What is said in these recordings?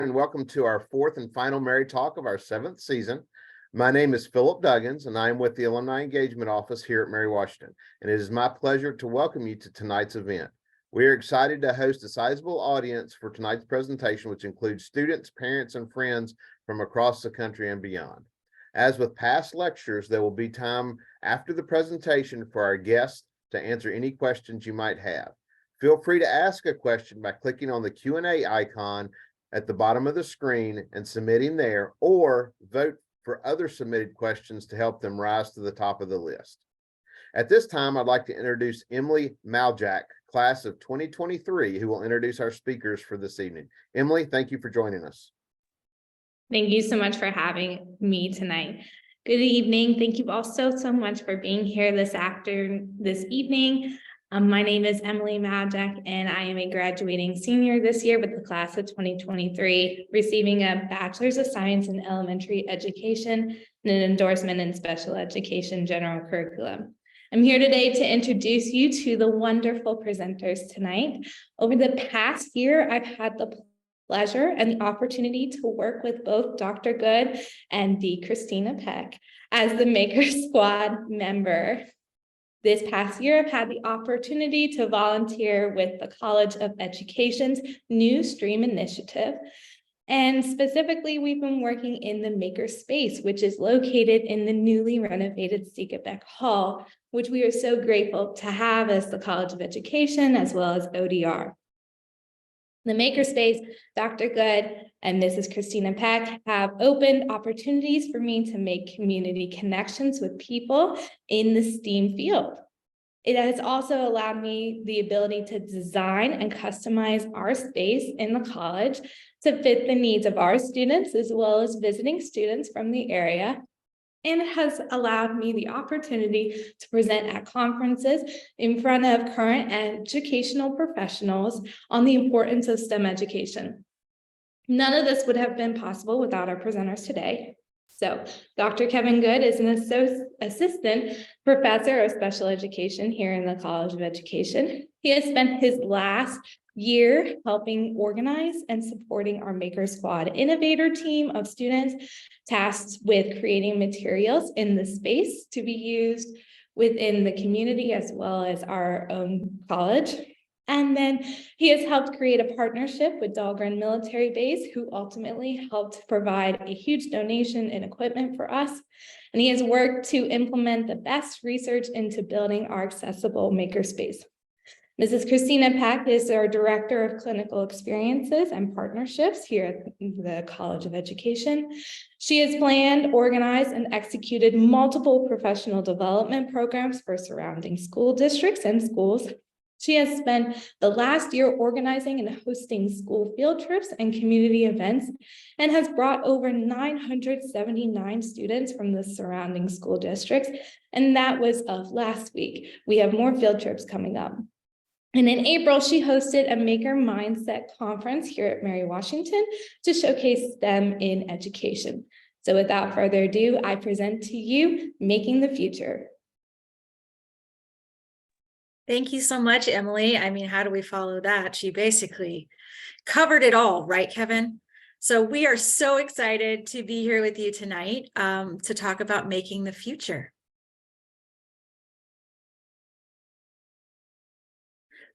and welcome to our fourth and final Mary Talk of our seventh season. My name is Philip Duggins, and I am with the Alumni Engagement Office here at Mary Washington, and it is my pleasure to welcome you to tonight's event. We are excited to host a sizable audience for tonight's presentation, which includes students, parents, and friends from across the country and beyond. As with past lectures, there will be time after the presentation for our guests to answer any questions you might have. Feel free to ask a question by clicking on the Q&A icon at the bottom of the screen and submitting there, or vote for other submitted questions to help them rise to the top of the list. At this time, I'd like to introduce Emily Maljak, class of 2023, who will introduce our speakers for this evening. Emily, thank you for joining us. Thank you so much for having me tonight. Good evening. Thank you all so much for being here this evening. My name is Emily Maljak, and I am a graduating senior this year with the class of 2023, receiving a Bachelor's of Science in Elementary Education and an endorsement in Special Education General Curriculum. I'm here today to introduce you to the wonderful presenters tonight. Over the past year, I've had the pleasure and the opportunity to work with both Dr. Good and the Kristina Peck as the Maker Squad member. This past year, I've had the opportunity to volunteer with the College of Education's New Stream Initiative. And specifically, we've been working in the Maker Space, which is located in the newly renovated Beck Hall, which we are so grateful to have as the College of Education, as well as ODR. The Makerspace, Dr. Good and Mrs. Kristina Peck have opened opportunities for me to make community connections with people in the STEAM field. It has also allowed me the ability to design and customize our space in the college to fit the needs of our students, as well as visiting students from the area, and has allowed me the opportunity to present at conferences in front of current educational professionals on the importance of STEM education. None of this would have been possible without our presenters today. So Dr. Kevin Good is an assistant professor of special education here in the College of Education. He has spent his last year helping organize and supporting our Maker Squad innovator team of students tasked with creating materials in the space to be used within the community as well as our own college. And then he has helped create a partnership with Dahlgren Military Base, who ultimately helped provide a huge donation in equipment for us. And he has worked to implement the best research into building our accessible makerspace. Mrs. Kristina Peck is our Director of Clinical Experiences and Partnerships here at the College of Education. She has planned, organized, and executed multiple professional development programs for surrounding school districts and schools. She has spent the last year organizing and hosting school field trips and community events, and has brought over 979 students from the surrounding school districts. And that was of last week. We have more field trips coming up. And in April, she hosted a Maker Mindset conference here at Mary Washington to showcase STEM in education. So without further ado, I present to you Making the Future. Thank you so much, Emily. I mean, how do we follow that? She basically covered it all, right, Kevin? So we are so excited to be here with you tonight to talk about making the future.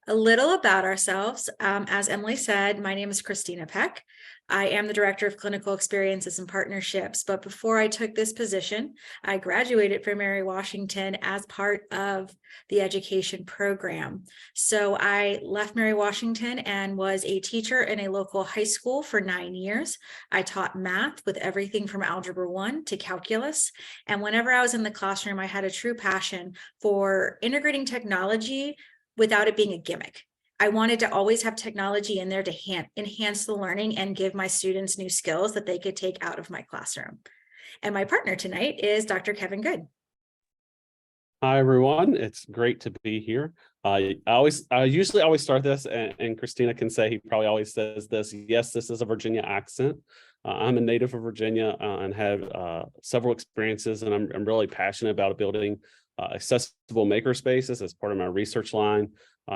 A little about ourselves. As Emily said, my name is Kristina Peck. I am the Director of Clinical Experiences and Partnerships, but before I took this position, I graduated from Mary Washington as part of the education program. So I left Mary Washington and was a teacher in a local high school for 9 years. I taught math with everything from Algebra 1 to calculus. And whenever I was in the classroom, I had a true passion for integrating technology without it being a gimmick. I wanted to always have technology in there to enhance the learning and give my students new skills that they could take out of my classroom. And my partner tonight is Dr. Kevin Good. Hi, everyone. It's great to be here. I usually always start this, and Kristina can say, he probably always says this. Yes, this is a Virginia accent. I'm a native of Virginia and have several experiences, and I'm really passionate about building accessible maker spaces as part of my research line.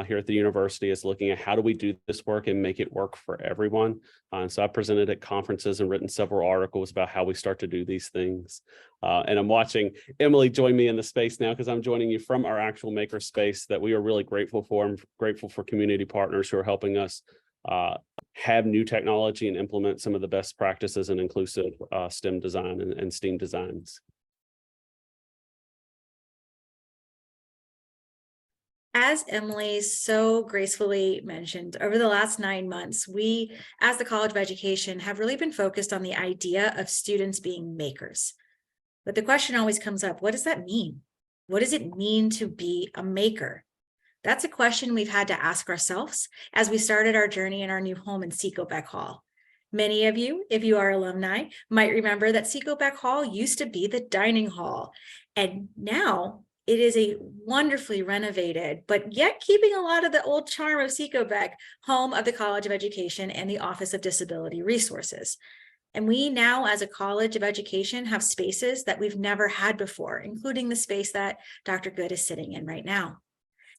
here at the university is looking at how do we do this work and make it work for everyone. And so I presented at conferences and written several articles about how we start to do these things. And I'm watching Emily join me in the space now because I'm joining you from our actual maker space that we are really grateful for. I'm grateful for community partners who are helping us have new technology and implement some of the best practices in inclusive STEM design and STEAM designs. As Emily so gracefully mentioned, over the last 9 months, we, as the College of Education, have really been focused on the idea of students being makers. But the question always comes up, what does that mean? What does it mean to be a maker? That's a question we've had to ask ourselves as we started our journey in our new home in Peck Hall. Many of you, if you are alumni, might remember that Peck Hall used to be the dining hall, and now it is a wonderfully renovated, but yet keeping a lot of the old charm of Peck, home of the College of Education and the Office of Disability Resources. And we now, as a College of Education, have spaces that we've never had before, including the space that Dr. Good is sitting in right now.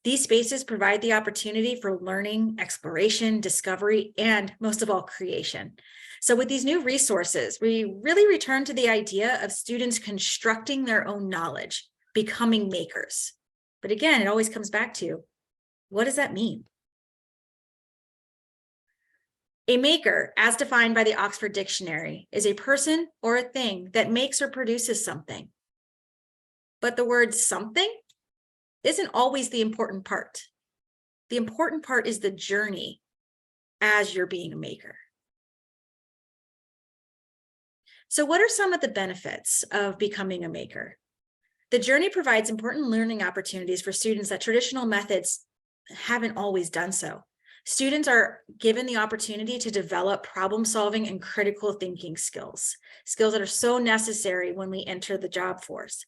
These spaces provide the opportunity for learning, exploration, discovery, and most of all, creation. So with these new resources, we really return to the idea of students constructing their own knowledge, becoming makers. But again, it always comes back to, what does that mean? A maker, as defined by the Oxford Dictionary, is a person or a thing that makes or produces something. But the word something isn't always the important part. The important part is the journey as you're being a maker. So what are some of the benefits of becoming a maker? The journey provides important learning opportunities for students that traditional methods haven't always done so. Students are given the opportunity to develop problem-solving and critical thinking skills that are so necessary when we enter the job force.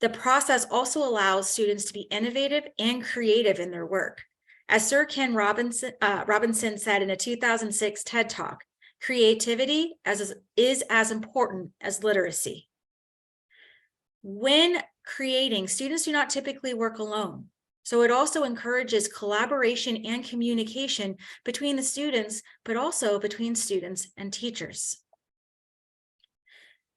The process also allows students to be innovative and creative in their work. As Sir Ken Robinson said in a 2006 TED Talk, creativity is as important as literacy. When creating, students do not typically work alone. So it also encourages collaboration and communication between the students, but also between students and teachers.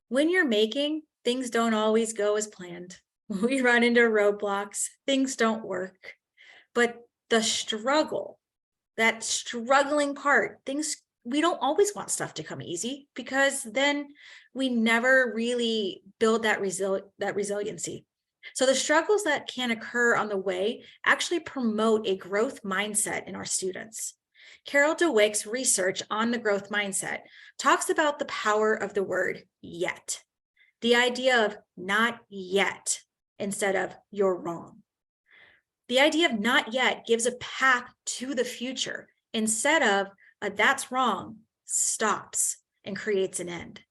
When you're making, things don't always go as planned. We run into roadblocks, things don't work. But the struggle, that struggling part, we don't always want stuff to come easy because then we never really build that resiliency. So the struggles that can occur on the way actually promote a growth mindset in our students. Carol DeWick's research on the growth mindset talks about the power of the word yet. The idea of not yet instead of you're wrong. The idea of not yet gives a path to the future instead of that's wrong, stops and creates an end.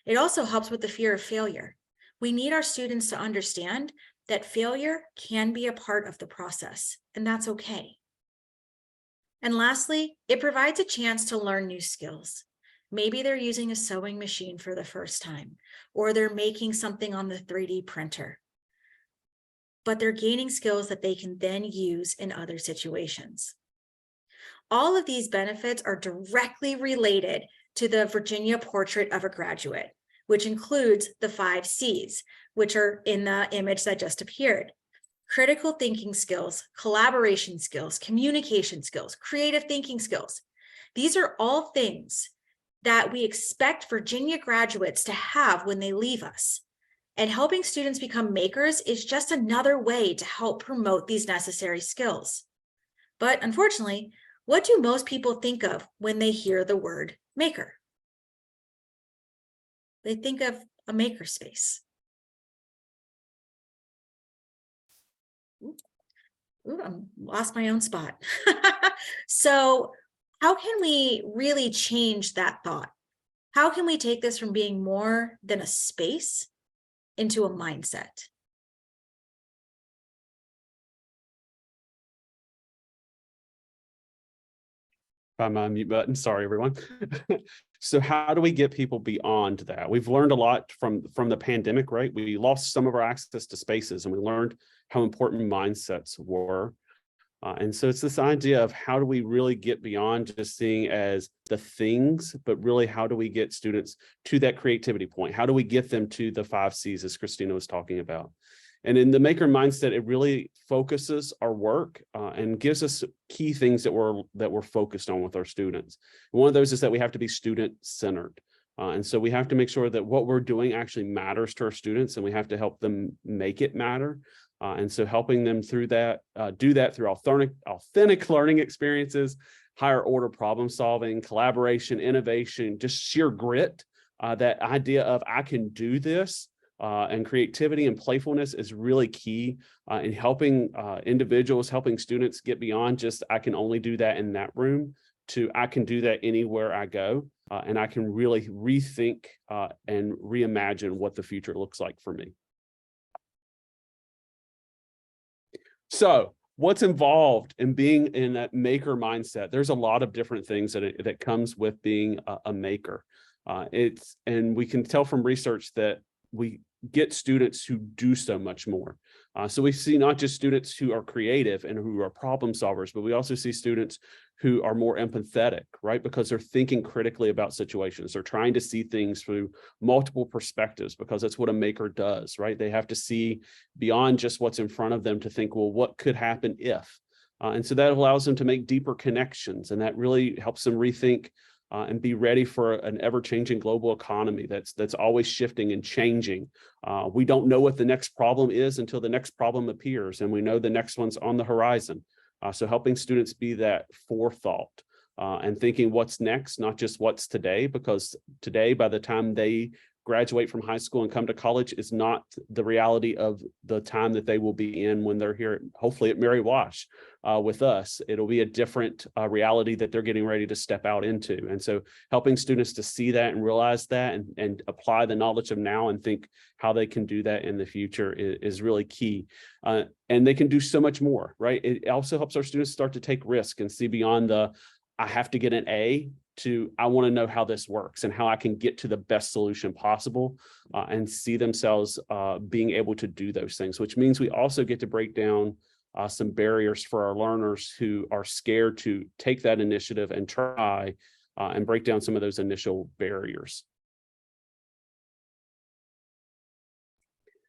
It also helps with the fear of failure. We need our students to understand that failure can be a part of the process, and that's okay. And lastly, it provides a chance to learn new skills. Maybe they're using a sewing machine for the first time, or they're making something on the 3D printer. But they're gaining skills that they can then use in other situations. All of these benefits are directly related to the Virginia Portrait of a Graduate, which includes the 5 C's, which are in the image that just appeared. Critical thinking skills, collaboration skills, communication skills, creative thinking skills. These are all things that we expect Virginia graduates to have when they leave us. And helping students become makers is just another way to help promote these necessary skills. But unfortunately, what do most people think of when they hear the word maker? They think of a makerspace. Ooh, I lost my own spot. So how can we really change that thought? How can we take this from being more than a space into a mindset? By my mute button, sorry everyone. So how do we get people beyond that? We've learned a lot from the pandemic, right? We lost some of our access to spaces and we learned how important mindsets were. And so it's this idea of how do we really get beyond just seeing as the things, but really how do we get students to that creativity point? How do we get them to the 5 C's as Kristina was talking about? And in the maker mindset, it really focuses our work and gives us key things that we're focused on with our students. One of those is that we have to be student-centered. And so we have to make sure that what we're doing actually matters to our students, and we have to help them make it matter. And so helping them through that, do that through authentic learning experiences, higher order problem solving, collaboration, innovation, just sheer grit. That idea of I can do this, and creativity and playfulness is really key in helping individuals, helping students get beyond just I can only do that in that room to I can do that anywhere I go. And I can really rethink and reimagine what the future looks like for me. So what's involved in being in that maker mindset? There's a lot of different things that comes with being a maker. And we can tell from research that we get students who do so much more. So we see not just students who are creative and who are problem solvers, but we also see students who are more empathetic, right? Because they're thinking critically about situations. They're trying to see things through multiple perspectives because that's what a maker does, right? They have to see beyond just what's in front of them to think, well, what could happen if? And so that allows them to make deeper connections, and that really helps them rethink and be ready for an ever-changing global economy that's always shifting and changing. We don't know what the next problem is until the next problem appears, and we know the next one's on the horizon. So helping students be that forethought and thinking what's next, not just what's today, because today, by the time they graduate from high school and come to college, is not the reality of the time that they will be in when they're here, hopefully at Mary Wash with us. It'll be a different reality that they're getting ready to step out into. And so helping students to see that and realize that and apply the knowledge of now and think how they can do that in the future is really key. And they can do so much more, right? It also helps our students start to take risk and see beyond the, I have to get an A, to I want to know how this works and how I can get to the best solution possible and see themselves being able to do those things, which means we also get to break down some barriers for our learners who are scared to take that initiative and try and break down some of those initial barriers.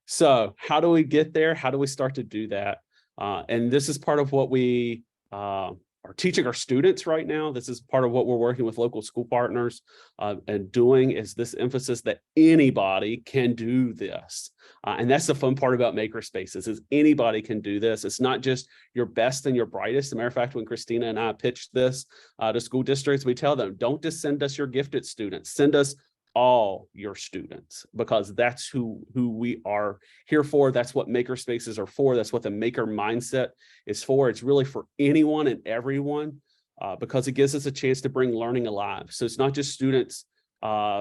So how do we get there? How do we start to do that? And this is part of what we are teaching our students right now. This is part of what we're working with local school partners and doing is this emphasis that anybody can do this. And that's the fun part about makerspaces is anybody can do this. It's not just your best and your brightest. As a matter of fact, when Kristina and I pitched this to school districts, we tell them, don't just send us your gifted students, send us all your students, because that's who we are here for. That's what makerspaces are for. That's what the maker mindset is for. It's really for anyone and everyone because it gives us a chance to bring learning alive. So it's not just students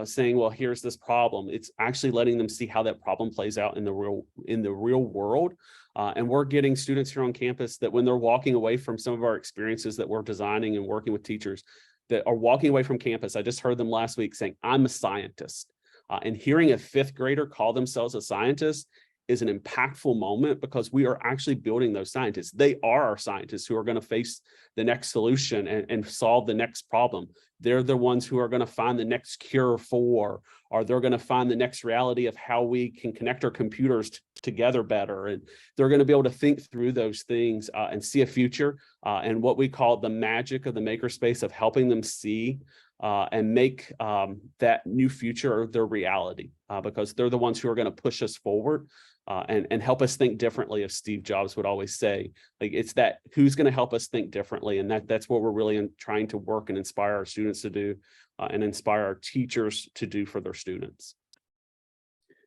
saying, well, here's this problem. It's actually letting them see how that problem plays out in the real world. And we're getting students here on campus that when they're walking away from some of our experiences that we're designing and working with teachers, that are walking away from campus. I just heard them last week saying, I'm a scientist. And hearing a 5th grader call themselves a scientist is an impactful moment because we are actually building those scientists. They are our scientists who are going to face the next solution and solve the next problem. They're the ones who are going to find the next cure for, or they're going to find the next reality of how we can connect our computers together better. And they're going to be able to think through those things and see a future and what we call the magic of the makerspace of helping them see and make that new future their reality because they're the ones who are going to push us forward and help us think differently, as Steve Jobs would always say. Like it's that who's going to help us think differently, and that's what we're really trying to work and inspire our students to do and inspire our teachers to do for their students.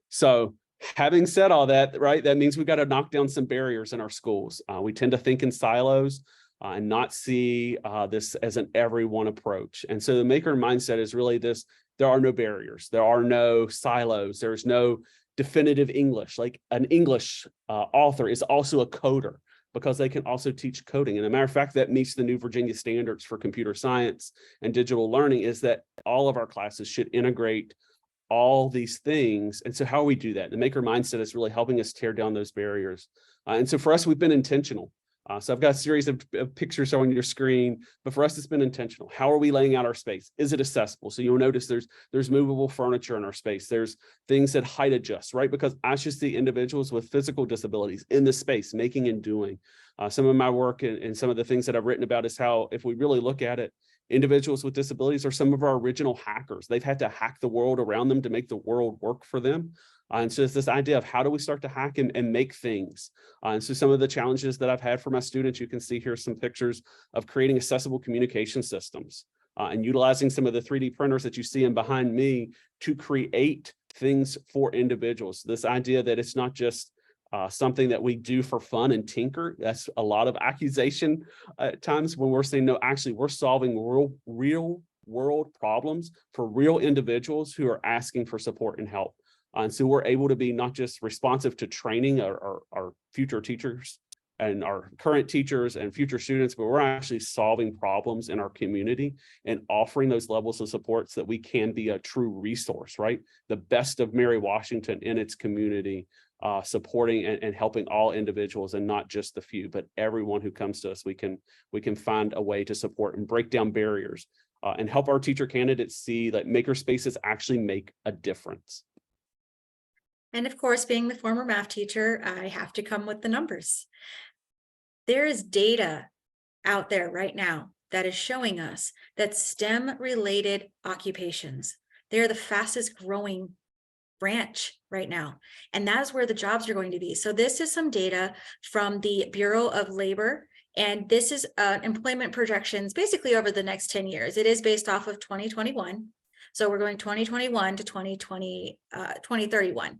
So having said all that, right, that means we've got to knock down some barriers in our schools. We tend to think in silos and not see this as an everyone approach. And so the maker mindset is really this, there are no barriers, there are no silos, there's no definitive English. Like an English author is also a coder because they can also teach coding. And as a matter of fact, that meets the new Virginia standards for computer science and digital learning is that all of our classes should integrate all these things. And so how we do that? The maker mindset is really helping us tear down those barriers. And so for us, we've been intentional. So I've got a series of pictures on your screen, but for us, it's been intentional. How are we laying out our space? Is it accessible? So you'll notice there's movable furniture in our space. There's things that height adjust, right? Because I should see individuals with physical disabilities in the space, making and doing. Some of my work and some of the things that I've written about is how, if we really look at it, individuals with disabilities are some of our original hackers. They've had to hack the world around them to make the world work for them. And so it's this idea of how do we start to hack and make things. And so some of the challenges that I've had for my students, you can see here some pictures of creating accessible communication systems and utilizing some of the 3D printers that you see in behind me to create things for individuals. This idea that it's not just something that we do for fun and tinker. That's a lot of accusation at times when we're saying, no, actually, we're solving real world problems for real individuals who are asking for support and help. And so we're able to be not just responsive to training our future teachers and our current teachers and future students, but we're actually solving problems in our community and offering those levels of support so that we can be a true resource, right? The best of Mary Washington in its community, supporting and helping all individuals and not just the few, but everyone who comes to us, we can find a way to support and break down barriers and help our teacher candidates see that makerspaces actually make a difference. And of course, being the former math teacher, I have to come with the numbers. There is data out there right now that is showing us that STEM-related occupations, they're the fastest growing branch right now. And that's where the jobs are going to be. So this is some data from the Bureau of Labor, and this is employment projections basically over the next 10 years. It is based off of 2021. So we're going 2021 to 2031.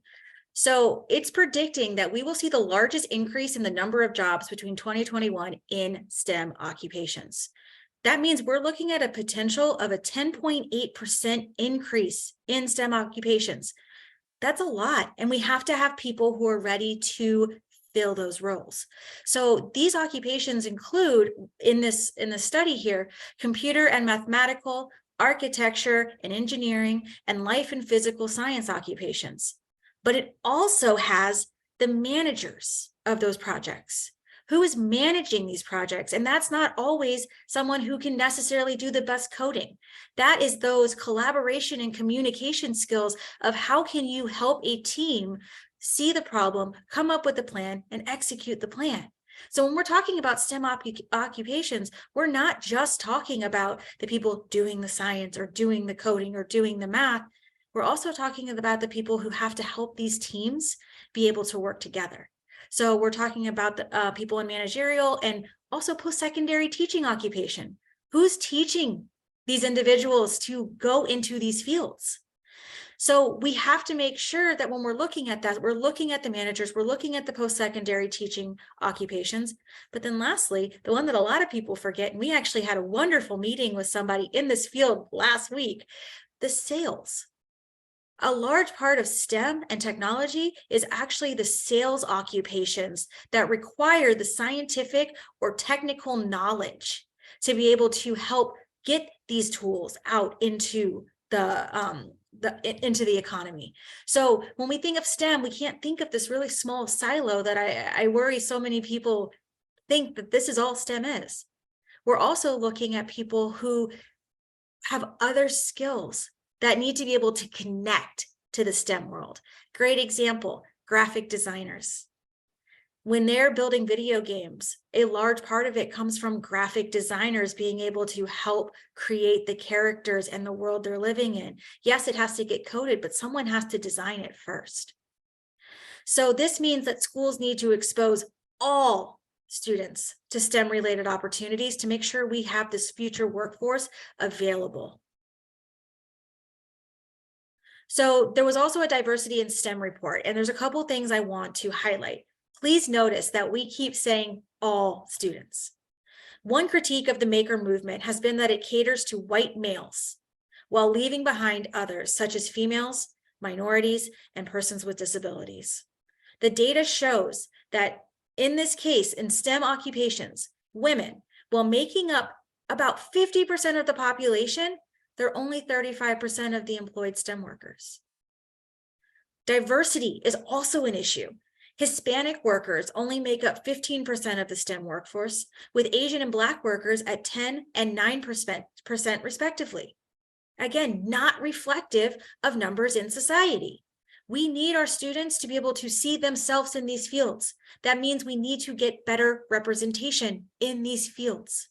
So it's predicting that we will see the largest increase in the number of jobs between 2021 in STEM occupations. That means we're looking at a potential of a 10.8% increase in STEM occupations. That's a lot. And we have to have people who are ready to fill those roles. So these occupations include in the study here, computer and mathematical, architecture and engineering, and life and physical science occupations. But it also has the managers of those projects. Who is managing these projects? And that's not always someone who can necessarily do the best coding. That is those collaboration and communication skills of how can you help a team see the problem, come up with a plan, and execute the plan. So when we're talking about STEM occupations, we're not just talking about the people doing the science or doing the coding or doing the math. We're also talking about the people who have to help these teams be able to work together. So we're talking about the people in managerial and also post-secondary teaching occupation. Who's teaching these individuals to go into these fields? So we have to make sure that when we're looking at that, we're looking at the managers, we're looking at the post-secondary teaching occupations. But then lastly, the one that a lot of people forget, and we actually had a wonderful meeting with somebody in this field last week, the sales. A large part of STEM and technology is actually the sales occupations that require the scientific or technical knowledge to be able to help get these tools out into the economy. So when we think of STEM, we can't think of this really small silo that I worry so many people think that this is all STEM is. We're also looking at people who have other skills that need to be able to connect to the STEM world. Great example, graphic designers. When they're building video games, a large part of it comes from graphic designers being able to help create the characters and the world they're living in. Yes, it has to get coded, but someone has to design it first. So this means that schools need to expose all students to STEM-related opportunities to make sure we have this future workforce available. So there was also a diversity in STEM report, and there's a couple things I want to highlight. Please notice that we keep saying all students. One critique of the maker movement has been that it caters to white males while leaving behind others such as females, minorities, and persons with disabilities. The data shows that in this case, in STEM occupations, women, while making up about 50% of the population, they're only 35% of the employed STEM workers. Diversity is also an issue. Hispanic workers only make up 15% of the STEM workforce, with Asian and Black workers at 10 and 9% respectively. Again, not reflective of numbers in society. We need our students to be able to see themselves in these fields. That means we need to get better representation in these fields.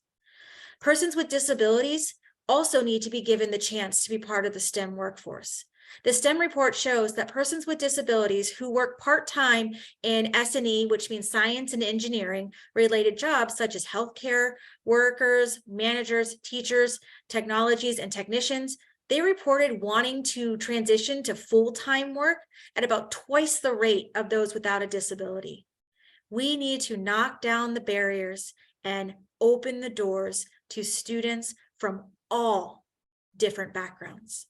Persons with disabilities also need to be given the chance to be part of the STEM workforce. The STEM report shows that persons with disabilities who work part-time in S&E, which means science and engineering related jobs such as healthcare workers, managers, teachers, technologies, and technicians, they reported wanting to transition to full-time work at about twice the rate of those without a disability. We need to knock down the barriers and open the doors to students from all different backgrounds.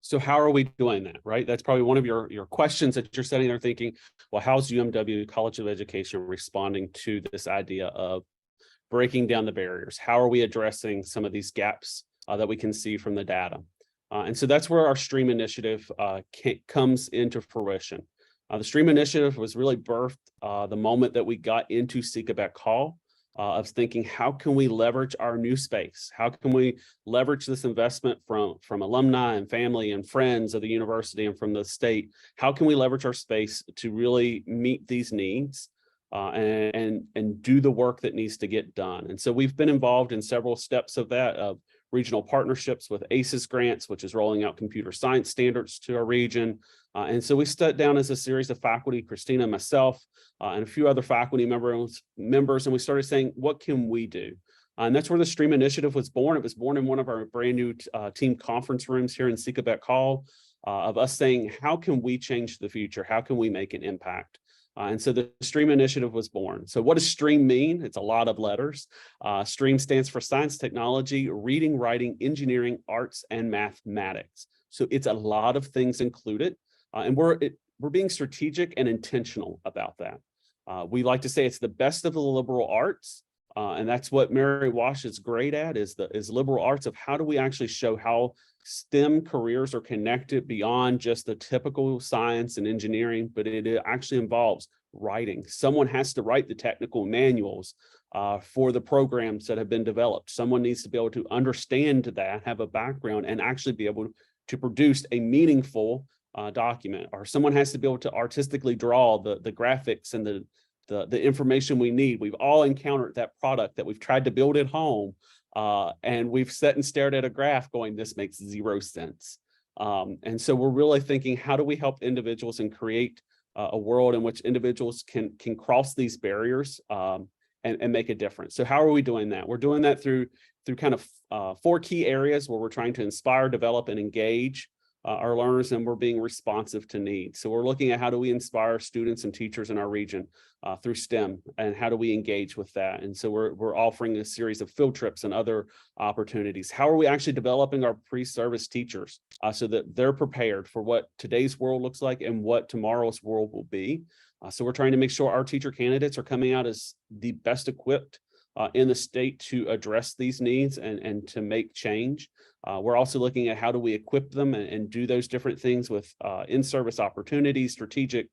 So how are we doing that, right? That's probably one of your questions that you're sitting there thinking, well, how's UMW College of Education responding to this idea of breaking down the barriers? How are we addressing some of these gaps that we can see from the data? And so that's where our STREAM initiative comes into fruition. The STREAM initiative was really birthed the moment that we got into Seek a Beck Hall, of thinking, how can we leverage our new space? How can we leverage this investment from alumni and family and friends of the university and from the state? How can we leverage our space to really meet these needs and do the work that needs to get done? And so we've been involved in several steps of that, of regional partnerships with ACES grants, which is rolling out computer science standards to our region. And so we sat down as a series of faculty, Kristina, myself, and a few other faculty members, and we started saying, what can we do? And that's where the STREAM initiative was born. It was born in one of our brand new team conference rooms here in Seek a Beck Hall, of us saying, how can we change the future? How can we make an impact? And so the STREAM initiative was born. So what does STREAM mean? It's a lot of letters. STREAM stands for science, technology, reading, writing, engineering, arts, and mathematics. So it's a lot of things included. And we're being strategic and intentional about that. We like to say it's the best of the liberal arts. And that's what Mary Wash is great at, is liberal arts, of how do we actually show how STEM careers are connected beyond just the typical science and engineering, but it actually involves writing. Someone has to write the technical manuals for the programs that have been developed. Someone needs to be able to understand that, have a background, and actually be able to produce a meaningful document. Or someone has to be able to artistically draw the graphics and the information we need. We've all encountered that product that we've tried to build at home, and we've sat and stared at a graph going, this makes 0 sense. And so we're really thinking, how do we help individuals and create a world in which individuals can cross these barriers and make a difference? So how are we doing that? We're doing that through kind of 4 key areas where we're trying to inspire, develop, and engage our learners, and we're being responsive to needs. So we're looking at, how do we inspire students and teachers in our region through STEM, and how do we engage with that? And so we're offering a series of field trips and other opportunities. How are we actually developing our pre-service teachers so that they're prepared for what today's world looks like and what tomorrow's world will be? So we're trying to make sure our teacher candidates are coming out as the best equipped in the state to address these needs and to make change. We're also looking at, how do we equip them and do those different things with in-service opportunities, strategic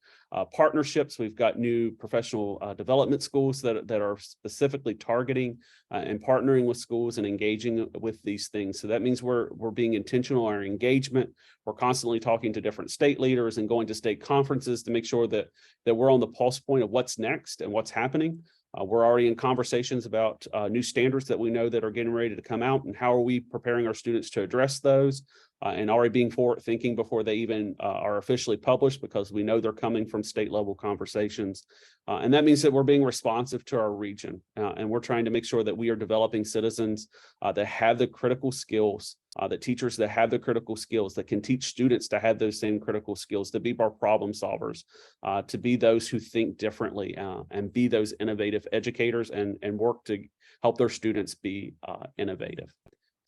partnerships. We've got new professional development schools that are specifically targeting and partnering with schools and engaging with these things. So that means we're being intentional in our engagement. We're constantly talking to different state leaders and going to state conferences to make sure that we're on the pulse point of what's next and what's happening. We're already in conversations about new standards that we know that are getting ready to come out, and how are we preparing our students to address those, and already being forward thinking before they even are officially published, because we know they're coming from state level conversations. And that means that we're being responsive to our region, and we're trying to make sure that we are developing citizens that have the critical skills, that teachers that have the critical skills, that can teach students to have those same critical skills, to be our problem solvers, to be those who think differently, and be those innovative educators, and work to help their students be innovative.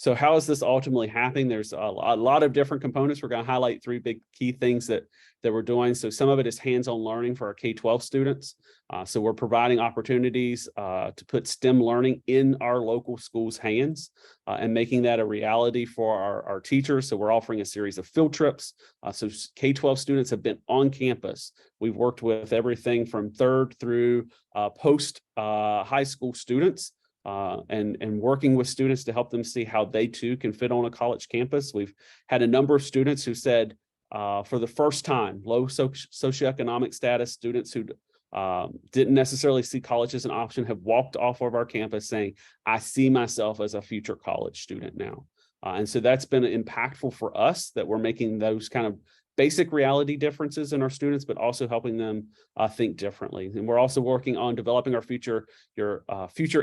So how is this ultimately happening? There's a lot of different components. We're going to highlight 3 big key things that we're doing. So some of it is hands-on learning for our K-12 students. So we're providing opportunities to put STEM learning in our local schools' hands and making that a reality for our teachers. So we're offering a series of field trips. So K-12 students have been on campus. We've worked with everything from 3rd through post high school students. And working with students to help them see how they too can fit on a college campus. We've had a number of students who said for the first time, low socioeconomic status students who didn't necessarily see college as an option have walked off of our campus saying, I see myself as a future college student now. And so that's been impactful for us that we're making those kind of basic reality differences in our students, but also helping them think differently. And we're also working on developing our future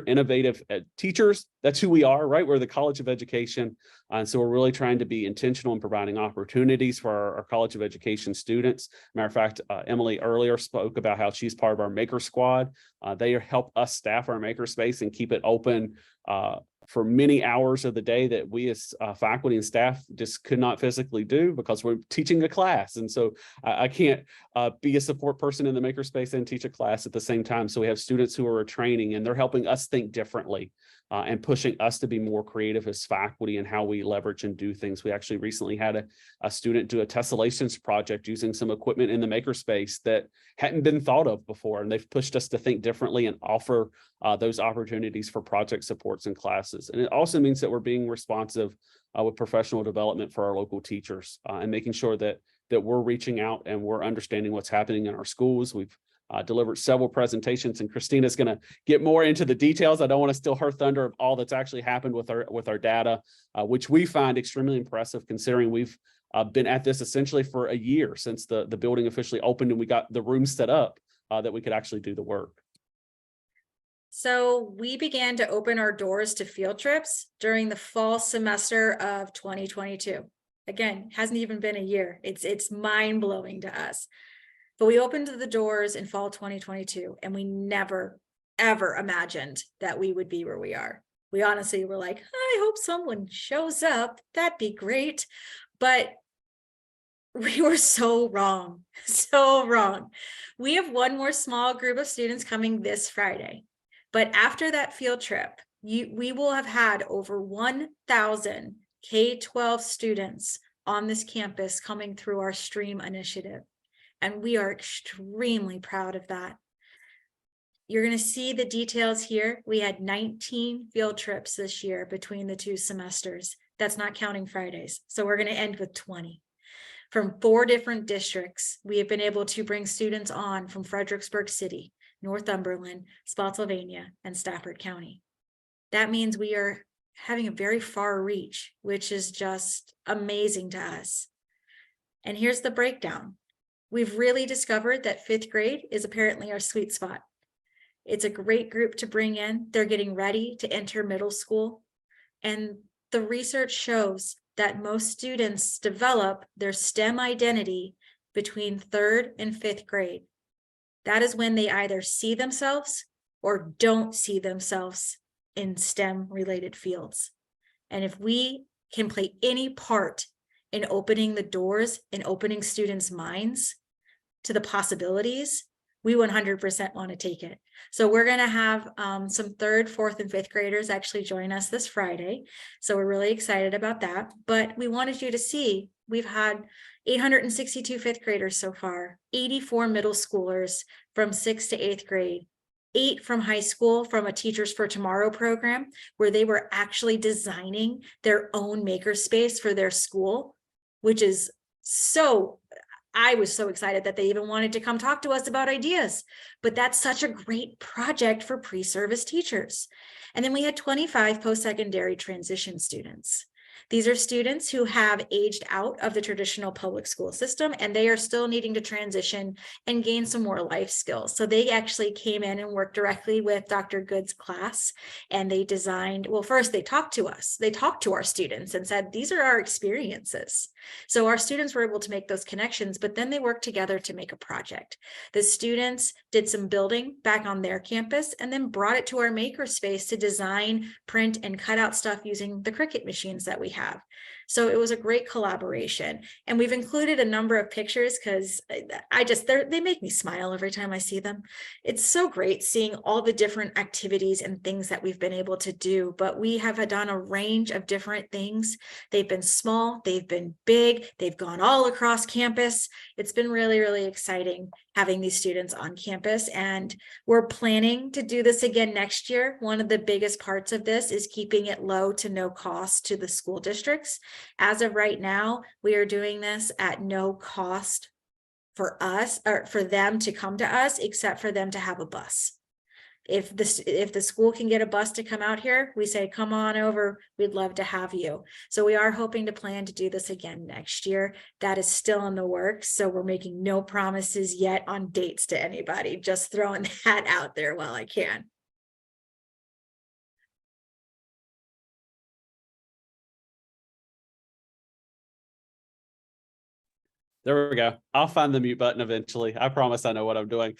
innovative teachers. That's who we are, right? We're the College of Education. And so we're really trying to be intentional in providing opportunities for our College of Education students. Matter of fact, Emily earlier spoke about how she's part of our Maker Squad. They help us staff our makerspace and keep it open for many hours of the day that we as faculty and staff just could not physically do because we're teaching a class. And so I can't be a support person in the makerspace and teach a class at the same time. So we have students who are training and they're helping us think differently and pushing us to be more creative as faculty and how we leverage and do things. We actually recently had a student do a tessellations project using some equipment in the makerspace that hadn't been thought of before. And they've pushed us to think differently and offer those opportunities for project supports and classes. And it also means that we're being responsive with professional development for our local teachers and making sure that we're reaching out and we're understanding what's happening in our schools. We've delivered several presentations, and Kristina's going to get more into the details. I don't want to steal her thunder of all that's actually happened with our data, which we find extremely impressive considering we've been at this essentially for a year since the building officially opened and we got the room set up that we could actually do the work. So we began to open our doors to field trips during the fall semester of 2022. Again, hasn't even been a year. It's mind-blowing to us. But we opened the doors in fall 2022, and we never, ever imagined that we would be where we are. We honestly were like, I hope someone shows up. That'd be great. But we were so wrong, so wrong. We have one more small group of students coming this Friday. But after that field trip, we will have had over 1,000 K-12 students on this campus coming through our STREAM initiative. And we are extremely proud of that. You're going to see the details here. We had 19 field trips this year between the 2 semesters. That's not counting Fridays. So we're going to end with 20. From 4 different districts, we have been able to bring students on from Fredericksburg City, Northumberland, Spotsylvania, and Stafford County. That means we are having a very far reach, which is just amazing to us. And here's the breakdown. We've really discovered that 5th grade is apparently our sweet spot. It's a great group to bring in. They're getting ready to enter middle school. And the research shows that most students develop their STEM identity between 3rd and 5th grade. That is when they either see themselves or don't see themselves in STEM related fields. And if we can play any part in opening the doors and opening students' minds to the possibilities, we 100% want to take it. So we're going to have some 3rd, 4th, and 5th graders actually join us this Friday. So we're really excited about that. But we wanted you to see, we've had 862 5th graders so far, 84 middle schoolers from 6th to 8th grade, 8 from high school from a Teachers for Tomorrow program, where they were actually designing their own makerspace for their school, which is so, I was so excited that they even wanted to come talk to us about ideas. But that's such a great project for pre-service teachers. And then we had 25 post-secondary transition students. These are students who have aged out of the traditional public school system, and they are still needing to transition and gain some more life skills. So they actually came in and worked directly with Dr. Good's class, and they designed, well, first they talked to us. They talked to our students and said, these are our experiences. So our students were able to make those connections, but then they worked together to make a project. The students did some building back on their campus and then brought it to our makerspace to design, print, and cut out stuff using the Cricut machines that we have. So it was a great collaboration. And we've included a number of pictures because they make me smile every time I see them. It's so great seeing all the different activities and things that we've been able to do, but we have done a range of different things. They've been small, they've been big, they've gone all across campus. It's been really, really exciting having these students on campus, and we're planning to do this again next year. One of the biggest parts of this is keeping it low to no cost to the school districts. As of right now, we are doing this at no cost for us or for them to come to us, except for them to have a bus. If the school can get a bus to come out here, we say, come on over, we'd love to have you. So we are hoping to plan to do this again next year. That is still in the works. So we're making no promises yet on dates to anybody, just throwing that out there while I can. There we go. I'll find the mute button eventually. I promise I know what I'm doing.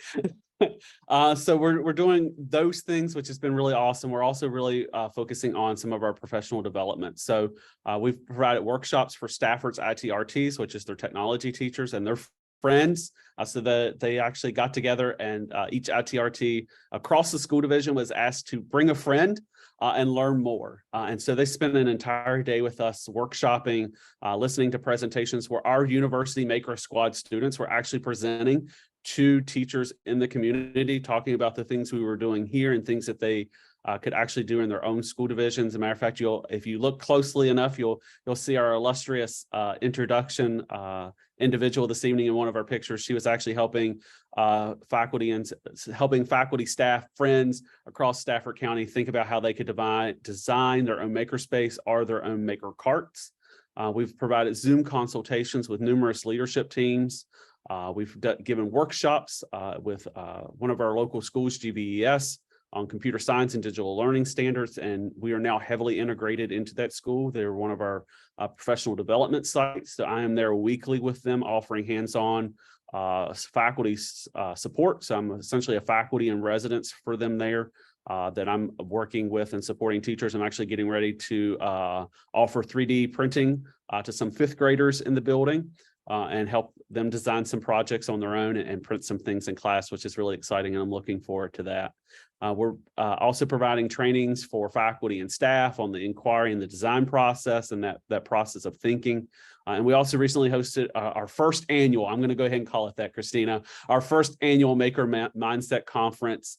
So we're doing those things, which has been really awesome. We're also really focusing on some of our professional development. So we've provided workshops for Stafford's ITRTs, which is their technology teachers and their friends, so that they actually got together, and each ITRT across the school division was asked to bring a friend and learn more. And so they spent an entire day with us workshopping, listening to presentations where our University Maker Squad students were actually presenting to teachers in the community, talking about the things we were doing here and things that they could actually do in their own school divisions. As a matter of fact, if you look closely enough, you'll see our illustrious introduction individual this evening in one of our pictures. She was actually helping faculty, staff, friends across Stafford County think about how they could design their own makerspace or their own maker carts. We've provided Zoom consultations with numerous leadership teams. We've given workshops with one of our local schools, GVES, on computer science and digital learning standards, and we are now heavily integrated into that school. They're one of our professional development sites, so I am there weekly with them, offering hands-on faculty support. So I'm essentially a faculty in residence for them there that I'm working with and supporting teachers. I'm actually getting ready to offer 3D printing to some fifth graders in the building. And help them design some projects on their own and print some things in class, which is really exciting, and I'm looking forward to that. We're also providing trainings for faculty and staff on the inquiry and the design process and that process of thinking. And we also recently hosted our first annual, I'm going to go ahead and call it that, Kristina, our first annual Maker Mindset Conference.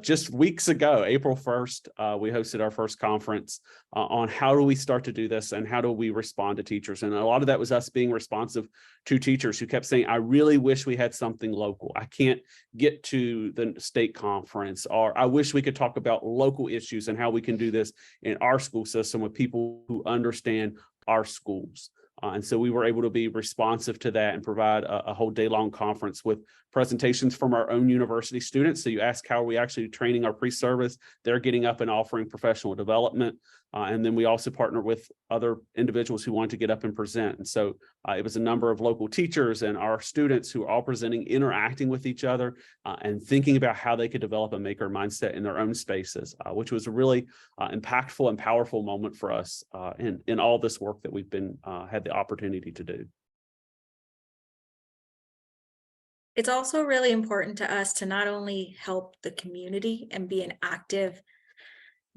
Just weeks ago, April 1st, we hosted our first conference on how do we start to do this and how do we respond to teachers. And a lot of that was us being responsive to teachers who kept saying, I really wish we had something local. I can't get to the state conference, or I wish we could talk about local issues and how we can do this in our school system with people who understand our schools. And so we were able to be responsive to that and provide a whole day-long conference with presentations from our own university students. So you ask, how are we actually training our pre-service? They're getting up and offering professional development. And then we also partner with other individuals who want to get up and present. And so it was a number of local teachers and our students who are all presenting, interacting with each other and thinking about how they could develop a maker mindset in their own spaces, which was a really impactful and powerful moment for us in all this work that we've been had the opportunity to do. It's also really important to us to not only help the community and be an active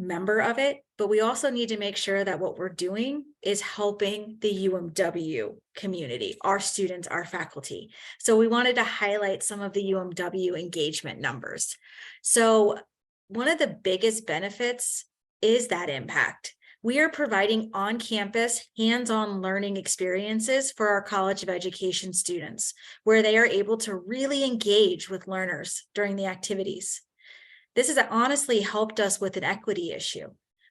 member of it, but we also need to make sure that what we're doing is helping the UMW community, our students, our faculty. So we wanted to highlight some of the UMW engagement numbers. So one of the biggest benefits is that impact. We are providing on-campus, hands-on learning experiences for our College of Education students, where they are able to really engage with learners during the activities. This has honestly helped us with an equity issue.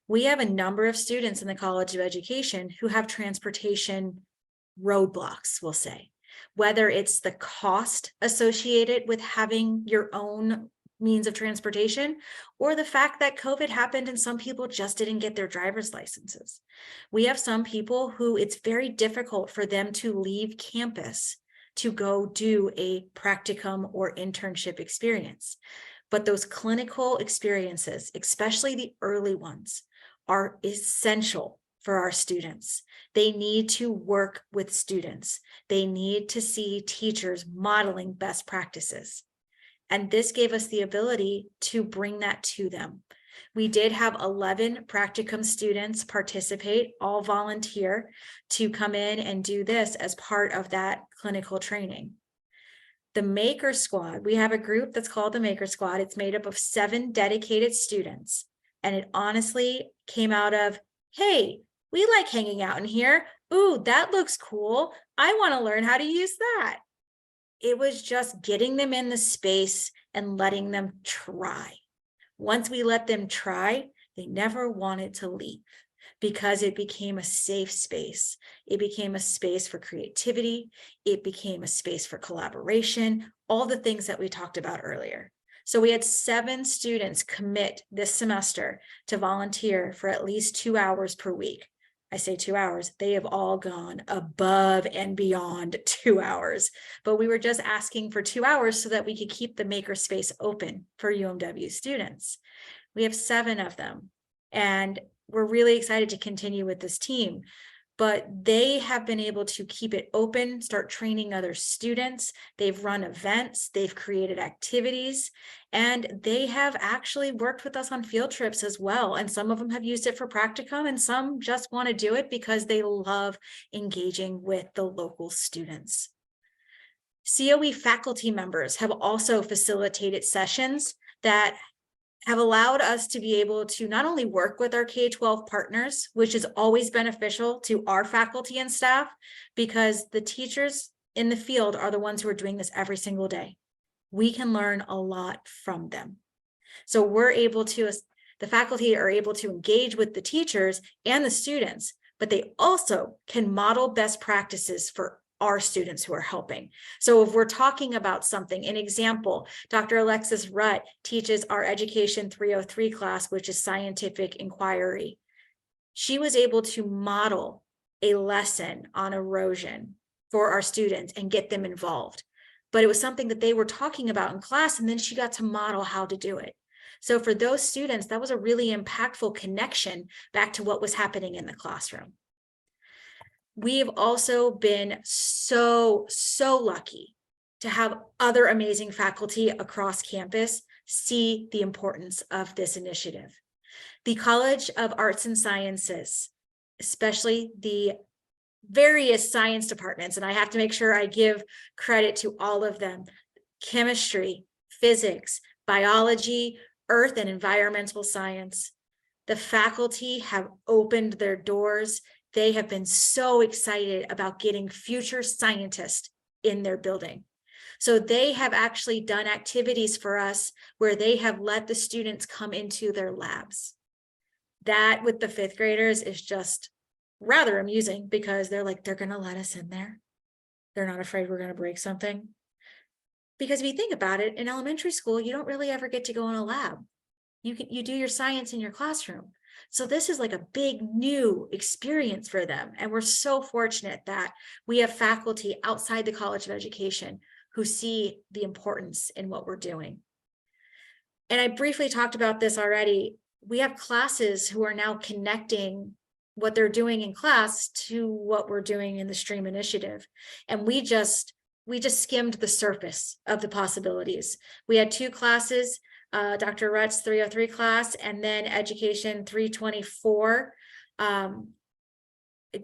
We have a number of students in the College of Education who have transportation roadblocks, we'll say, whether it's the cost associated with having your own means of transportation, or the fact that COVID happened and some people just didn't get their driver's licenses. We have some people who it's very difficult for them to leave campus to go do a practicum or internship experience. But those clinical experiences, especially the early ones, are essential for our students. They need to work with students. They need to see teachers modeling best practices. And this gave us the ability to bring that to them. We did have 11 practicum students participate, all volunteer, to come in and do this as part of that clinical training. The Maker Squad, we have a group that's called the Maker Squad. It's made up of 7 dedicated students. And it honestly came out of, hey, we like hanging out in here. Ooh, that looks cool. I want to learn how to use that. It was just getting them in the space and letting them try. Once we let them try, they never wanted to leave because it became a safe space. It became a space for creativity. It became a space for collaboration, all the things that we talked about earlier. So we had 7 students commit this semester to volunteer for at least 2 hours per week. I say 2 hours, they have all gone above and beyond 2 hours, but we were just asking for 2 hours so that we could keep the maker space open for UMW students. We have 7 of them, and we're really excited to continue with this team, but they have been able to keep it open, start training other students. They've run events, they've created activities, and they have actually worked with us on field trips as well. And some of them have used it for practicum, and some just want to do it because they love engaging with the local students. COE faculty members have also facilitated sessions that have allowed us to be able to not only work with our K-12 partners, which is always beneficial to our faculty and staff, because the teachers in the field are the ones who are doing this every single day. We can learn a lot from them. So we're able to, the faculty are able to engage with the teachers and the students, but they also can model best practices for our students who are helping. So if we're talking about something, an example, Dr. Alexis Rutt teaches our Education 303 class, which is scientific inquiry. She was able to model a lesson on erosion for our students and get them involved. But it was something that they were talking about in class, and then she got to model how to do it. So for those students, that was a really impactful connection back to what was happening in the classroom. We've also been so lucky to have other amazing faculty across campus see the importance of this initiative. The College of Arts and Sciences, especially the various science departments, and I have to make sure I give credit to all of them: chemistry, physics, biology, earth and environmental science. The faculty have opened their doors. They have been so excited about getting future scientists in their building. So they have actually done activities for us where they have let the students come into their labs. That with the 5th graders is just rather amusing because they're like, they're going to let us in there. They're not afraid we're going to break something. Because if you think about it, in elementary school, you don't really ever get to go in a lab. You do your science in your classroom. So this is like a big new experience for them. And we're so fortunate that we have faculty outside the College of Education who see the importance in what we're doing. And I briefly talked about this already. We have classes who are now connecting what they're doing in class to what we're doing in the STREAM initiative. And we just skimmed the surface of the possibilities. We had 2 classes, Dr. Rutt's 303 class, and then Education 324. I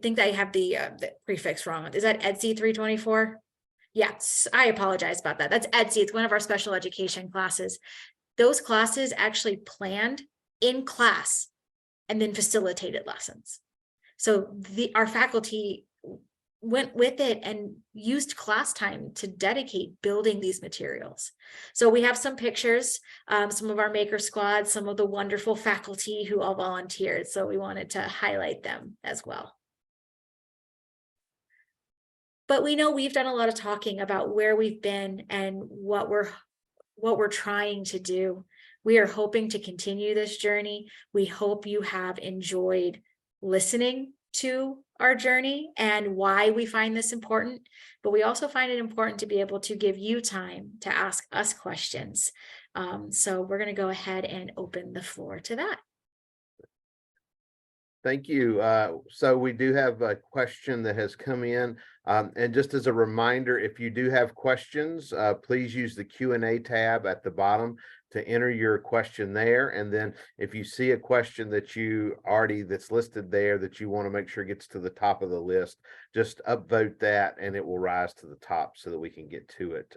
think I have the prefix wrong. Is that EDSI 324? Yes, I apologize about that. That's EDSI. It's one of our special education classes. Those classes actually planned in class and then facilitated lessons. So our faculty went with it and used class time to dedicate building these materials. So we have some pictures, some of our maker squad, some of the wonderful faculty who all volunteered. So we wanted to highlight them as well. But we know we've done a lot of talking about where we've been and what we're trying to do. We are hoping to continue this journey. We hope you have enjoyed listening to our journey and why we find this important, but we also find it important to be able to give you time to ask us questions. So we're going to go ahead and open the floor to that. Thank you. So we do have a question that has come in. And just as a reminder, if you do have questions, please use the Q&A tab at the bottom to enter your question there. And then if you see a question that that's listed there that you want to make sure gets to the top of the list, just upvote that and it will rise to the top so that we can get to it.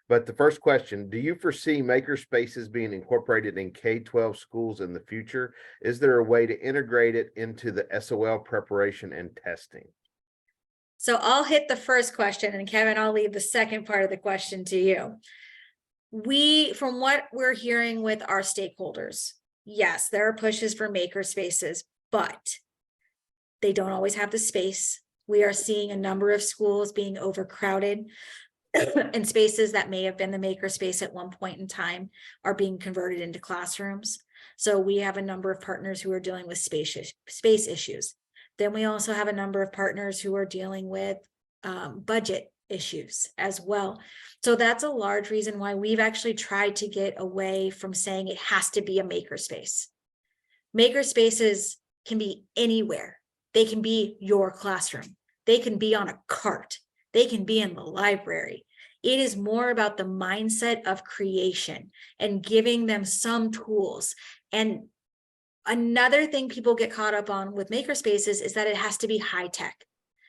But the first question, do you foresee maker spaces being incorporated in K-12 schools in the future? Is there a way to integrate it into the SOL preparation and testing? So I'll hit the first question, and Kevin, I'll leave the second part of the question to you. From what we're hearing with our stakeholders, yes, there are pushes for maker spaces, but they don't always have the space. We are seeing a number of schools being overcrowded and spaces that may have been the maker space at one point in time are being converted into classrooms. So we have a number of partners who are dealing with space issues. Then we also have a number of partners who are dealing with budget issues as well. So that's a large reason why we've actually tried to get away from saying it has to be a maker space. Maker spaces can be anywhere. They can be your classroom. They can be on a cart. They can be in the library. It is more about the mindset of creation and giving them some tools. And another thing people get caught up on with maker spaces is that it has to be high tech.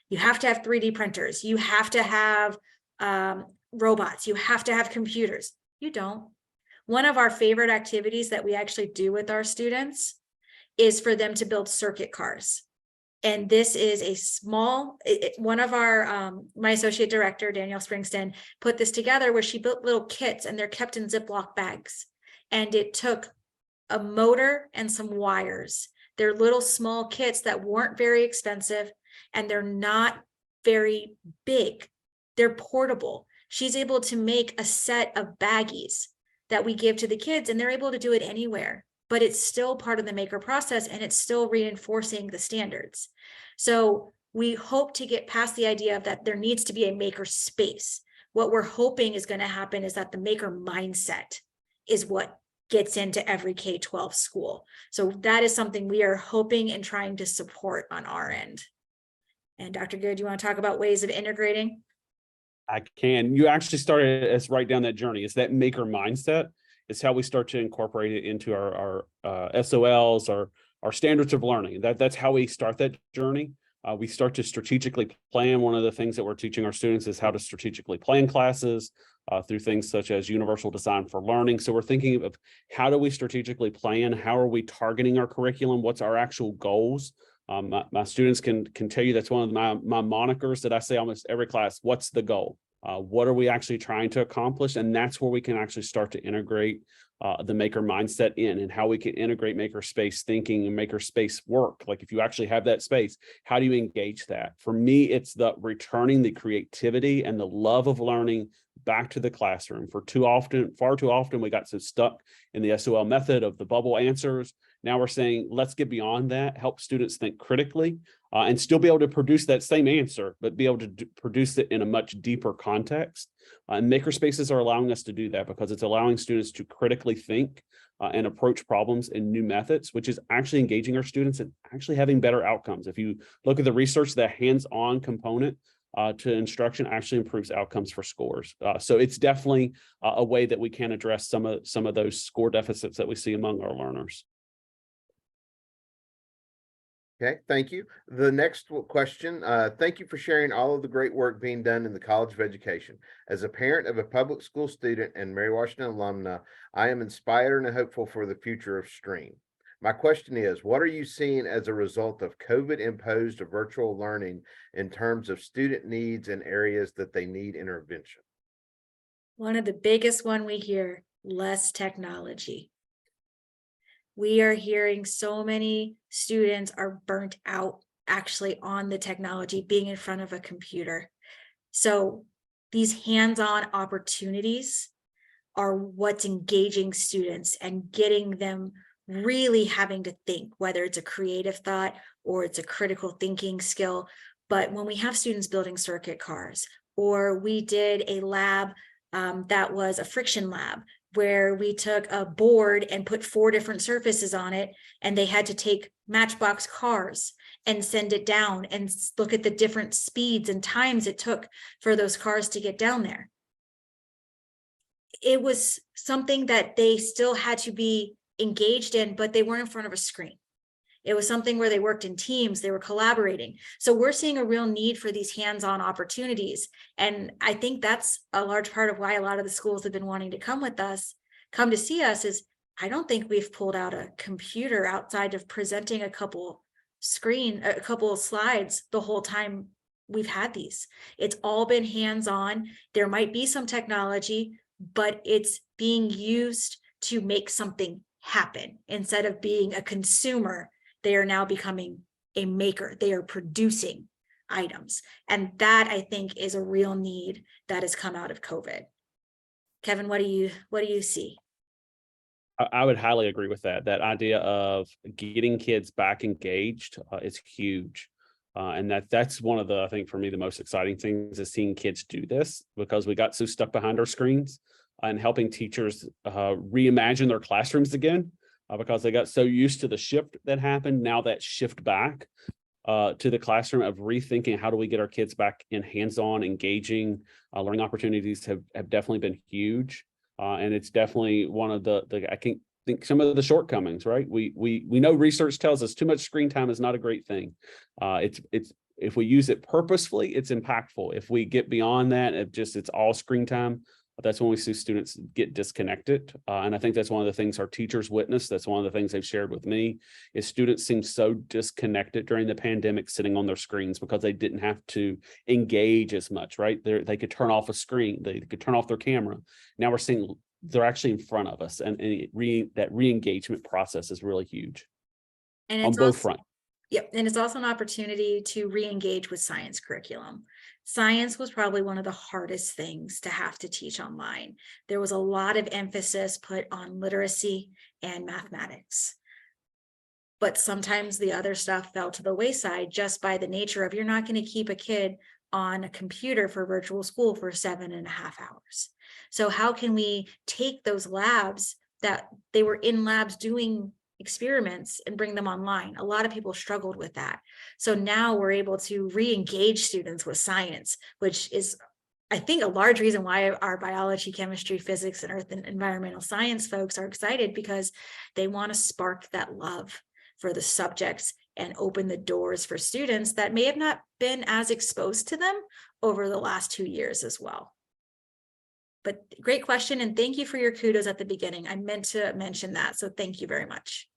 You have to have 3D printers. You have to have robots. You have to have computers. You don't. One of our favorite activities that we actually do with our students is for them to build circuit cars. And this is a small, one of our, my associate director, Danielle Springston, put this together where she built little kits and they're kept in Ziploc bags. And it took a motor and some wires. They're little small kits that weren't very expensive and they're not very big. They're portable. She's able to make a set of baggies that we give to the kids and they're able to do it anywhere. But it's still part of the maker process and it's still reinforcing the standards. So we hope to get past the idea of that there needs to be a maker space. What we're hoping is going to happen is that the maker mindset is what gets into every K-12 school. So that is something we are hoping and trying to support on our end. And Dr. Good, you want to talk about ways of integrating? I can. You actually started us right down that journey. It's that maker mindset. It's how we start to incorporate it into our SOLs, our standards of learning. That's how we start that journey. We start to strategically plan. One of the things that we're teaching our students is how to strategically plan classes through things such as universal design for learning. So we're thinking of how do we strategically plan? How are we targeting our curriculum? What's our actual goals? My students can tell you that's one of my monikers that I say almost every class. What's the goal? What are we actually trying to accomplish? And that's where we can actually start to integrate the maker mindset in and how we can integrate maker space thinking and maker space work. Like if you actually have that space, how do you engage that? For me, it's the returning the creativity and the love of learning back to the classroom. Far too often, we got so stuck in the SOL method of the bubble answers. Now we're saying, let's get beyond that, help students think critically and still be able to produce that same answer, but be able to produce it in a much deeper context. And maker spaces are allowing us to do that because it's allowing students to critically think and approach problems in new methods, which is actually engaging our students and actually having better outcomes. If you look at the research, the hands-on component to instruction actually improves outcomes for scores. So it's definitely a way that we can address some of those score deficits that we see among our learners. Okay, thank you. The next question, thank you for sharing all of the great work being done in the College of Education. As a parent of a public school student and Mary Washington alumna, I am inspired and hopeful for the future of STREAM. My question is, what are you seeing as a result of COVID imposed virtual learning in terms of student needs and areas that they need intervention? One of the biggest one we hear, less technology. We are hearing so many students are burnt out actually on the technology, being in front of a computer. So these hands-on opportunities are what's engaging students and getting them really having to think, whether it's a creative thought or it's a critical thinking skill. But when we have students building circuit cars, or we did a lab that was a friction lab, where we took a board and put 4 different surfaces on it, and they had to take Matchbox cars and send it down and look at the different speeds and times it took for those cars to get down there. It was something that they still had to be engaged in, but they weren't in front of a screen. It was something where they worked in teams, they were collaborating. So we're seeing a real need for these hands-on opportunities. And I think that's a large part of why a lot of the schools have been wanting to come to see us, is I don't think we've pulled out a computer outside of presenting a couple of slides the whole time we've had these. It's all been hands-on. There might be some technology, but it's being used to make something happen. Instead of being a consumer, they are now becoming a maker. They are producing items. And that, I think, is a real need that has come out of COVID. Kevin, what do you see? I would highly agree with that. That idea of getting kids back engaged is huge. And that's one of the, I think for me, the most exciting things is seeing kids do this, because we got so stuck behind our screens, and helping teachers reimagine their classrooms again, because they got so used to the shift that happened. Now that shift back to the classroom of rethinking, how do we get our kids back in hands-on, engaging learning opportunities have definitely been huge. And it's definitely one of the I can think some of the shortcomings, right? We know research tells us too much screen time is not a great thing. It's if we use it purposefully, it's impactful. If we get beyond that, it's all screen time, that's when we see students get disconnected. And I think that's one of the things our teachers witness. That's one of the things they've shared with me, is students seem so disconnected during the pandemic, sitting on their screens, because they didn't have to engage as much, right? They could turn off a screen, they could turn off their camera. Now we're seeing they're actually in front of us, and that re-engagement process is really huge. And on it's both also, fronts. yep, and it's also an opportunity to re-engage with science curriculum. Science was probably one of the hardest things to have to teach online. There was a lot of emphasis put on literacy and mathematics. But sometimes the other stuff fell to the wayside just by the nature of, you're not going to keep a kid on a computer for virtual school for 7.5 hours. So how can we take those labs that they were in labs doing experiments and bring them online? A lot of people struggled with that. So now we're able to re-engage students with science, which is, I think, a large reason why our biology, chemistry, physics, and earth and environmental science folks are excited, because they want to spark that love for the subjects and open the doors for students that may have not been as exposed to them over the last 2 years as well. But great question, and thank you for your kudos at the beginning. I meant to mention that, so thank you very much.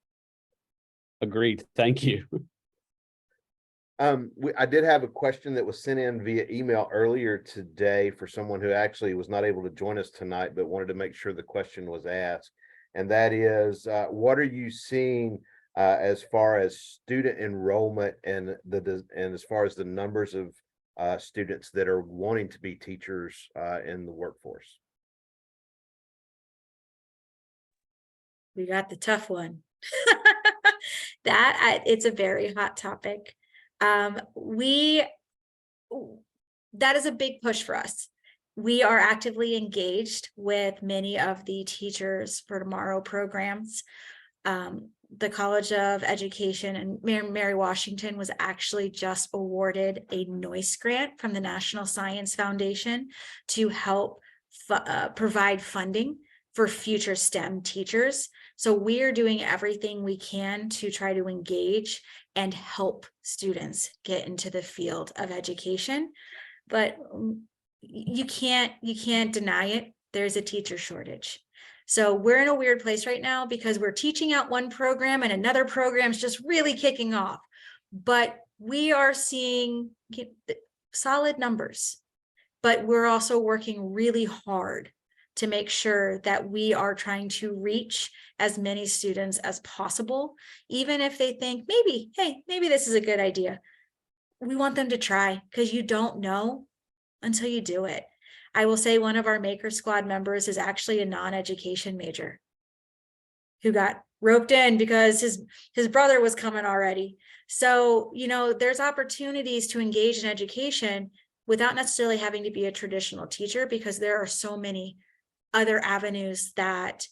Agreed. Thank you. I did have a question that was sent in via email earlier today for someone who actually was not able to join us tonight, but wanted to make sure the question was asked. And that is, what are you seeing as far as student enrollment and as far as the numbers of students that are wanting to be teachers in the workforce? We got the tough one. It's a very hot topic. That is a big push for us. We are actively engaged with many of the Teachers for Tomorrow programs. The College of Education and Mary Washington was actually just awarded a NOICE grant from the National Science Foundation to help provide funding for future STEM teachers. So we are doing everything we can to try to engage and help students get into the field of education. But you can't deny it. There's a teacher shortage. So we're in a weird place right now because we're teaching out one program and another program's just really kicking off. But we are seeing solid numbers, but we're also working really hard to make sure that we are trying to reach as many students as possible, even if they think maybe, hey, maybe this is a good idea. We want them to try, because you don't know until you do it. I will say one of our Maker Squad members is actually a non-education major who got roped in because his brother was coming already. So, you know, there's opportunities to engage in education without necessarily having to be a traditional teacher, because there are so many other avenues that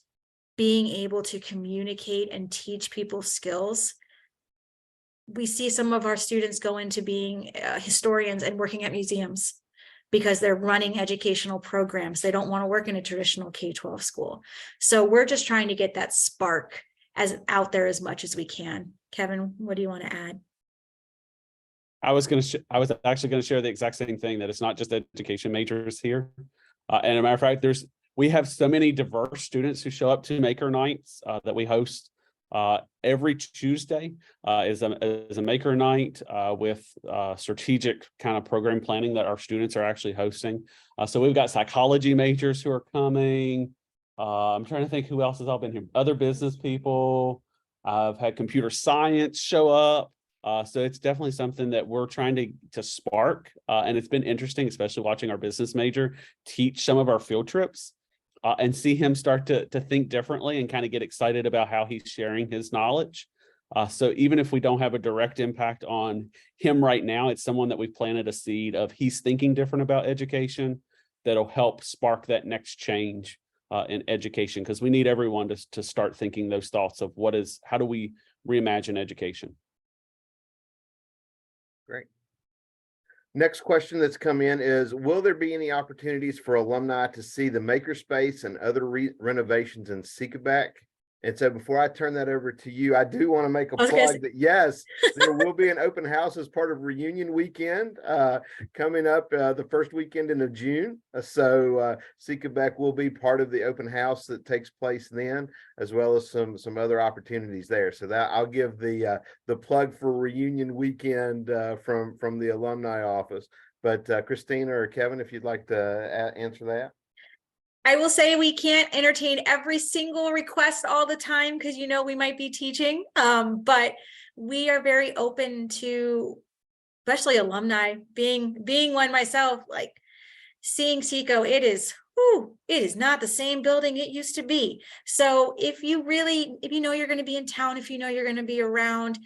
being able to communicate and teach people skills. We see some of our students go into being historians and working at museums because they're running educational programs. They don't want to work in a traditional K-12 school. So we're just trying to get that spark as out there as much as we can. Kevin, what do you want to add? I was actually going to share the exact same thing, that it's not just education majors here. And a matter of fact, we have so many diverse students who show up to Maker Nights that we host. Every Tuesday is a Maker Night with strategic kind of program planning that our students are actually hosting. So we've got psychology majors who are coming. I'm trying to think who else has all been here. Other business people. I've had computer science show up. So it's definitely something that we're trying to spark. And it's been interesting, especially watching our business major teach some of our field trips. And see him start to think differently and kind of get excited about how he's sharing his knowledge. So even if we don't have a direct impact on him right now, it's someone that we've planted a seed of he's thinking different about education that'll help spark that next change in education, because we need everyone to start thinking those thoughts of how do we reimagine education? Great. Next question that's come in is, will there be any opportunities for alumni to see the makerspace and other renovations in Seekebeck? And so before I turn that over to you, I do want to make a plug that yes, there will be an open house as part of reunion weekend coming up the first weekend in June. So Seekebeck will be part of the open house that takes place then, as well as some other opportunities there. So that I'll give the plug for reunion weekend from the alumni office. But Kristina or Kevin, if you'd like to answer that. I will say we can't entertain every single request all the time, because you know we might be teaching, but we are very open to, especially alumni, being one myself, like seeing Seco, it is not the same building it used to be. So if you know you're going to be in town, if you know you're going to be around,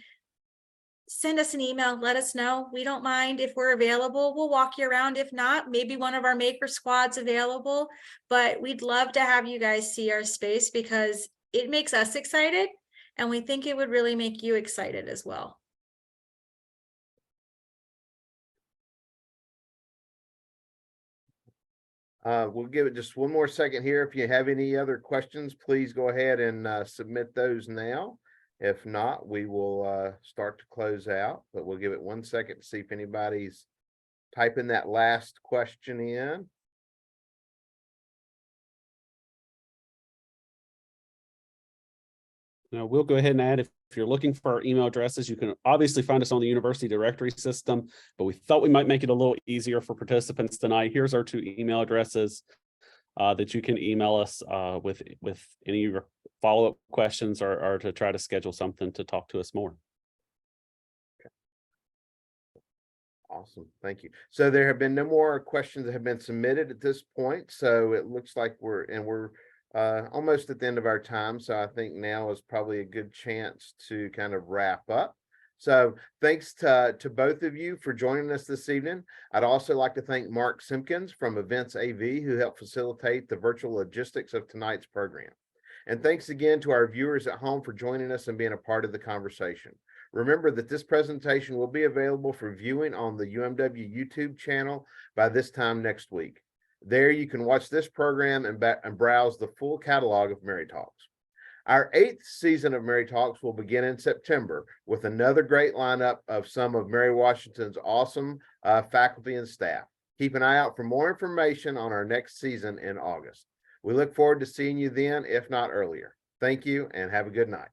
send us an email, let us know. We don't mind if we're available. We'll walk you around. If not, maybe one of our Maker Squad's available, but we'd love to have you guys see our space, because it makes us excited and we think it would really make you excited as well. We'll give it just one more second here. If you have any other questions, please go ahead and submit those now. If not, we will start to close out, but we'll give it 1 second to see if anybody's typing that last question in. Now we'll go ahead and add, if you're looking for our email addresses, you can obviously find us on the university directory system, but we thought we might make it a little easier for participants tonight. Here's our 2 email addresses that you can email us with any follow-up questions or to try to schedule something to talk to us more. Awesome. Thank you. So there have been no more questions that have been submitted at this point. So it looks like we're almost at the end of our time. So I think now is probably a good chance to kind of wrap up. So thanks to both of you for joining us this evening. I'd also like to thank Mark Simpkins from Events AV, who helped facilitate the virtual logistics of tonight's program. And thanks again to our viewers at home for joining us and being a part of the conversation. Remember that this presentation will be available for viewing on the UMW YouTube channel by this time next week. There you can watch this program and browse the full catalog of Mary Talks. Our 8th season of Mary Talks will begin in September with another great lineup of some of Mary Washington's awesome faculty and staff. Keep an eye out for more information on our next season in August. We look forward to seeing you then, if not earlier. Thank you and have a good night.